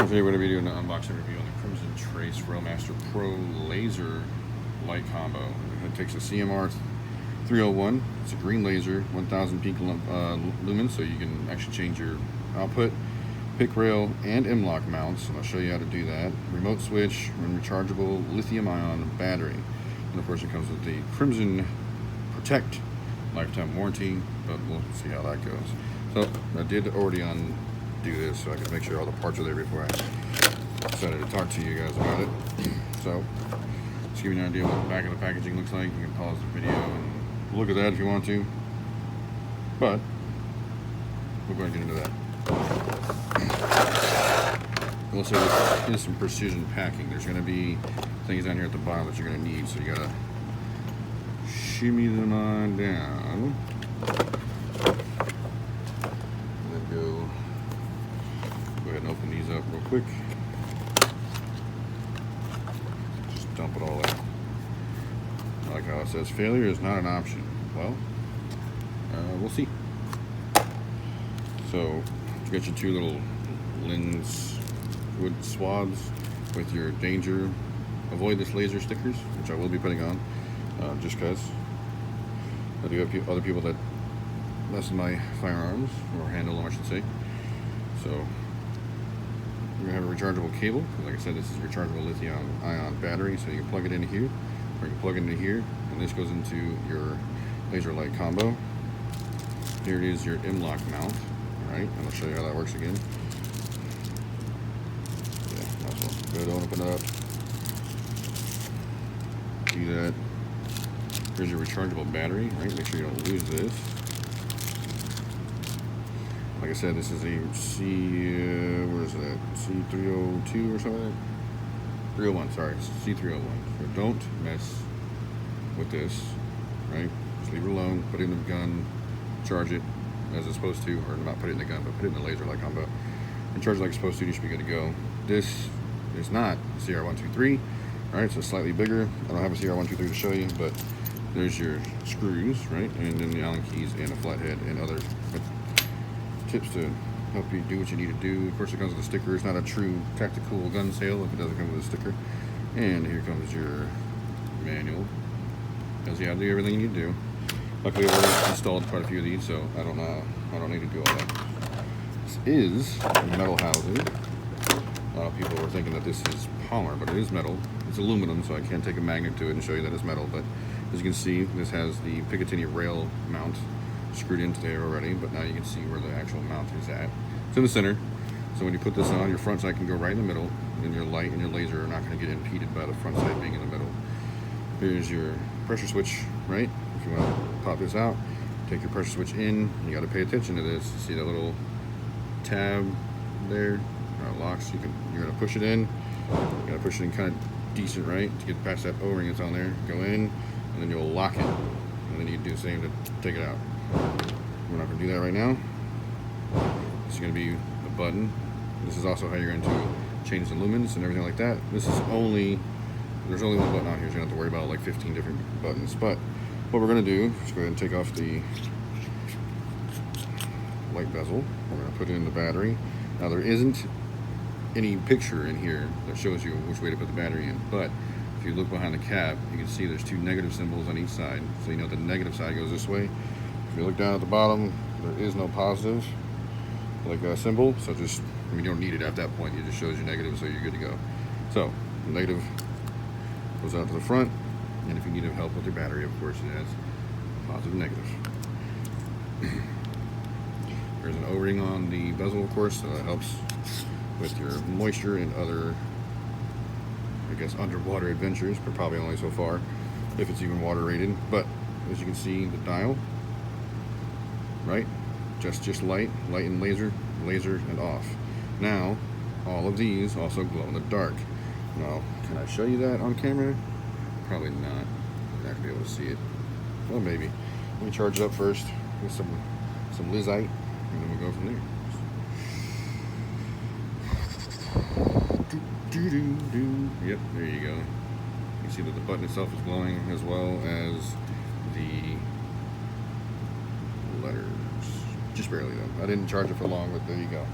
Today we're going to be doing an unboxing review on the Crimson Trace Rail Master Pro laser light combo. It takes a CMR-301. It's a green laser, 1000 peak lumens, so you can actually change your output, pick rail, and M-lock mounts, and I'll show you how to do that. Remote switch and rechargeable lithium-ion battery. And of course it comes with the Crimson Protect lifetime warranty, but we'll see how that goes. So I did already undo this so I could make sure all the parts are there before I decided to talk to you guys about it. So just give you an idea what the back of the packaging looks like. You can pause the video and look at that if you want to, but we're going to get into that. We'll say this is some precision packing. There's going to be things down here at the bottom that you're going to need, so you got to shimmy them on down. Go ahead and open these up real quick. Just dump it all out. I like how it says failure is not an option. Well, we'll see. So you got your two little lens wood swaths with your danger avoid this laser stickers, which I will be putting on just because I do have other people that mess with my firearms, or handle them I should say. So we're going to have a rechargeable cable. Like I said, this is a rechargeable lithium-ion battery, so you can plug it into here, or you can plug it into here, and this goes into your laser light combo. Here it is, your M-lock mount. Alright, and I'll show you how that works again. Yeah, might as well go ahead and open it up. Do that. Here's your rechargeable battery, right? Make sure you don't lose this. Like I said, this is a where is that? C302 or something? 301, sorry, C301. So don't mess with this, right? Just leave it alone, put it in the gun, charge it as it's supposed to, or not put it in the gun, but put it in the laser light combo, and charge it like it's supposed to, you should be good to go. This is not CR123, alright, so slightly bigger. I don't have a CR123 to show you, but there's your screws, right? And then the Allen keys and a flathead and other tips to help you do what you need to do. Of course, it comes with a sticker. It's not a true tactical gun sale if it doesn't come with a sticker. And here comes your manual. Tells you how to do everything you need to do. Luckily, I've already installed quite a few of these, so I don't need to do all that. This is a metal housing. A lot of people are thinking that this is polymer, but it is metal. It's aluminum, so I can't take a magnet to it and show you that it's metal. But as you can see, this has the Picatinny rail mount screwed into there already, but now you can see where the actual mount is at. It's in the center, so when you put this on, your front side can go right in the middle, and your light and your laser are not going to get impeded by the front side being in the middle. Here's your pressure switch, right? If you want to pop this out, take your pressure switch in. You got to pay attention to this. See that little tab there? Locks. You're going to push it in. You got to push it in kind of decent, right, to get past that O-ring that's on there. Go in, and then you'll lock it, and then you can do the same to take it out. We're not going to do that right now. This is going to be a button. This is also how you're going to change the lumens and everything like that. This is there's only one button on here, so you don't have to worry about like 15 different buttons. But what we're going to do is go ahead and take off the light bezel. We're going to put in the battery. Now there isn't any picture in here that shows you which way to put the battery in, but if you look behind the cap, you can see there's two negative symbols on each side, so you know the negative side goes this way. If you look down at the bottom, there is no positive like a symbol, so just, you don't need it at that point. It just shows you negative, so you're good to go. So the negative goes out to the front, and if you need help with your battery, of course it has positive, negative. There's an O-ring on the bezel, of course, so that helps with your moisture and other, I guess, underwater adventures, but probably only so far, if it's even water rated. But as you can see, the dial, right? Just light and laser and off. Now, all of these also glow in the dark. Now, can I show you that on camera? Probably not. You're not gonna be able to see it. Well, maybe. Let me charge it up first with some Lizite, and then we'll go from there. Yep, there you go. You can see that the button itself is glowing, as well as the letters. Just barely though. I didn't charge it for long, but there you go.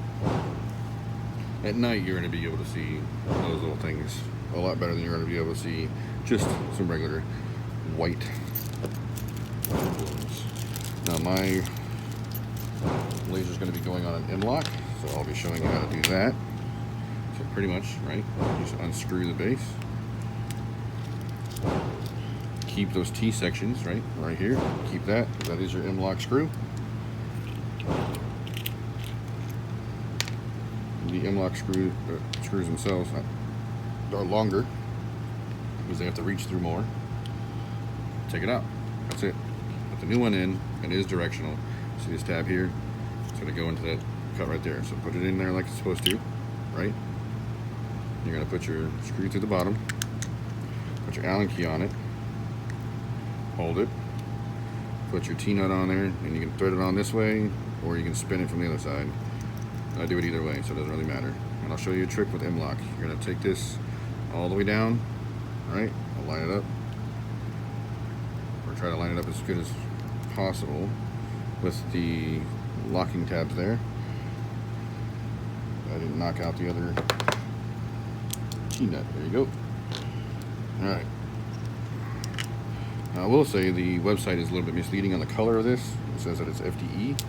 At night, you're going to be able to see those little things a lot better than you're going to be able to see just some regular white balloons. Now my laser is going to be going on an M-lock, so I'll be showing you how to do that. So pretty much, right, you just unscrew the base. Keep those T sections, right here. Keep that, because that is your M-lock screw. The M-lock screws themselves are longer because they have to reach through more. Take it out. That's it. Put the new one in, and it is directional. See this tab here? It's going to go into that cut right there. So put it in there like it's supposed to, right? You're going to put your screw through the bottom, put your Allen key on it, hold it, put your T-nut on there, and you can thread it on this way, or you can spin it from the other side. I do it either way, so it doesn't really matter. And I'll show you a trick with M-lock. You're going to take this all the way down, right? I'll line it up, or try to line it up as good as possible with the locking tabs there. I didn't knock out the other T-nut. There you go. Alright. Now I will say the website is a little bit misleading on the color of this. It says that it's FDE,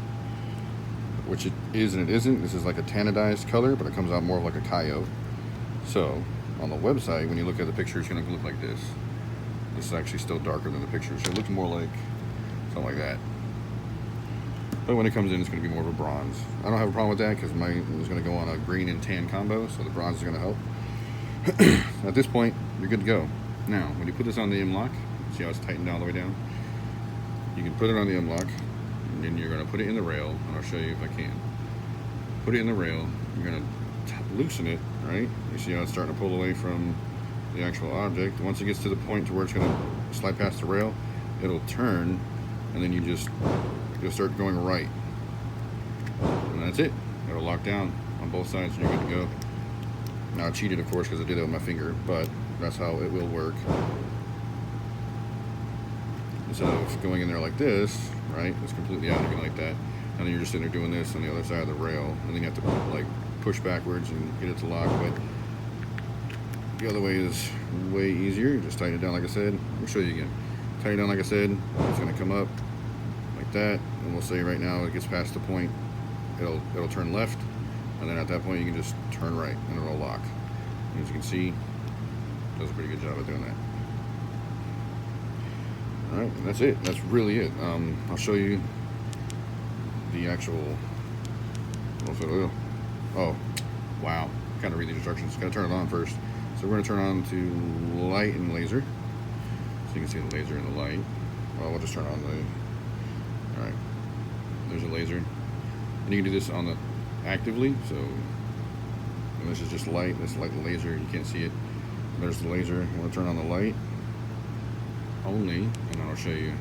which it is and it isn't. This is like a tannadized color, but it comes out more like a coyote. So on the website, when you look at the picture, it's going to look like this. This is actually still darker than the picture, so it looks more like something like that. But when it comes in, it's going to be more of a bronze. I don't have a problem with that because mine is going to go on a green and tan combo, so the bronze is going to help. At this point, you're good to go. Now, when you put this on the M-lock, see how it's tightened all the way down? You can put it on the M-lock, and then you're going to put it in the rail, and I'll show you if I can. Put it in the rail, you're going to loosen it, right? You see how it's starting to pull away from the actual object. Once it gets to the point to where it's going to slide past the rail, it'll turn, and then you'll start going right. And that's it. It'll lock down on both sides, and you're good to go. Now I cheated, of course, because I did it with my finger, but that's how it will work. Instead of going in there like this, right, it's completely out again like that, and then you're just sitting there doing this on the other side of the rail, and then you have to like push backwards and get it to lock. But the other way is way easier. Just tighten it down like I said. I'll show you again. Tighten it down like I said. It's going to come up like that, and we'll say right now it gets past the point, it'll turn left, and then at that point you can just turn right and it'll lock. And as you can see, it does a pretty good job of doing that. Alright, and that's it. That's really it. I'll show you the actual. Oh, wow. Kind of read the instructions. Gotta turn it on first. So we're gonna turn on to light and laser. So you can see the laser and the light. Well, we'll just turn on the. Alright. There's a laser. And you can do this on the actively. So and this is just light. This is like the laser. You can't see it. There's the laser. I want to turn on the light only, and then I'll show you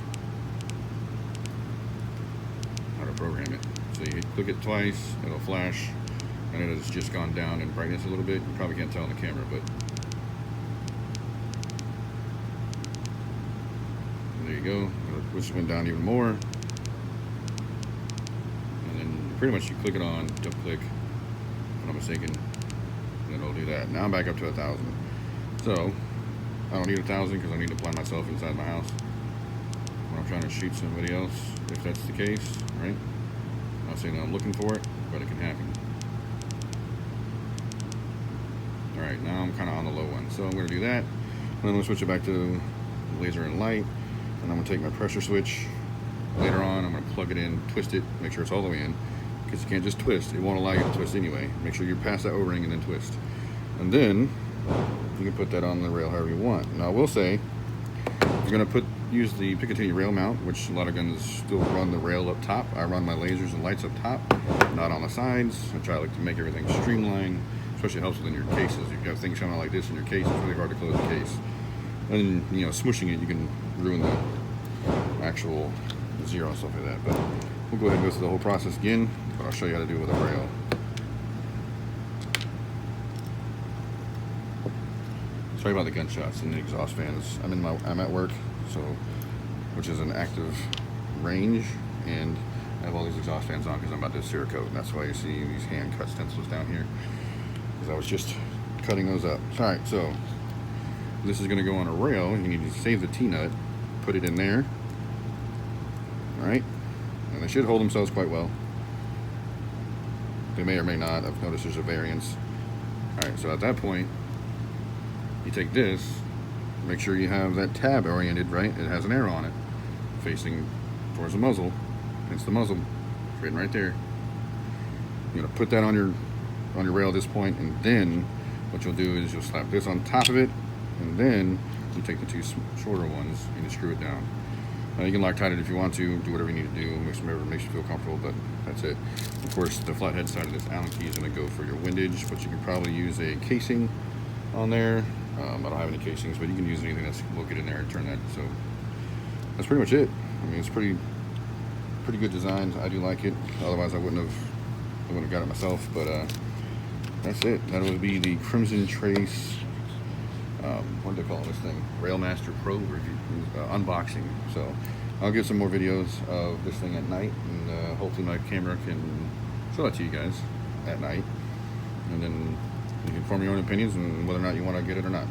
how to program it. So you click it twice, it'll flash, and it has just gone down in brightness a little bit. You probably can't tell on the camera, but there you go. Which went down even more, and then pretty much you click it on, double click, if I'm not mistaken, and then it'll do that. Now I'm back up to 1,000. So I don't need 1,000 because I need to plan myself inside my house when I'm trying to shoot somebody else, if that's the case, right? I'm not saying that I'm looking for it, but it can happen. Alright, now I'm kind of on the low one, so I'm going to do that. And then I'm going to switch it back to laser and light, and I'm going to take my pressure switch. Later on, I'm going to plug it in, twist it, make sure it's all the way in, because you can't just twist. It won't allow you to twist anyway. Make sure you're past that O-ring and then twist. And then you can put that on the rail however you want. Now I will say, if you're going to use the Picatinny rail mount, which a lot of guns still run the rail up top. I run my lasers and lights up top, not on the sides. I try to make everything streamlined, especially helps within your cases. If you have things coming out like this in your case, it's really hard to close the case. And you know, smushing it, you can ruin the actual zero and stuff like that. But we'll go ahead and go through the whole process again, but I'll show you how to do it with a rail. Sorry about the gunshots and the exhaust fans. I'm at work, so which is an active range, and I have all these exhaust fans on because I'm about to Cerakote, and that's why you see these hand cut stencils down here. I was just cutting those up. All right, so this is going to go on a rail. You need to save the T-nut, put it in there. All right, and they should hold themselves quite well. They may or may not. I've noticed there's a variance. All right, so at that point, you take this, make sure you have that tab oriented right. It has an arrow on it, facing towards the muzzle. It's the muzzle, written right there. You're gonna put that on your rail at this point, and then what you'll do is you'll slap this on top of it, and then you take the two shorter ones and you screw it down. You can Loctite it if you want to, do whatever you need to do, makes you feel comfortable, but that's it. Of course, the flathead side of this Allen key is going to go for your windage, but you can probably use a casing on there. I don't have any casings, but you can use anything that's located in there and turn that. So that's pretty much it. I mean, it's pretty good design. I do like it. Otherwise, I wouldn't have got it myself. But that's it. That would be the Crimson Trace. What do they call this thing? Rail Master Pro review, unboxing. So I'll get some more videos of this thing at night, and hopefully my camera can show that to you guys at night, and then you can form your own opinions on whether or not you want to get it or not.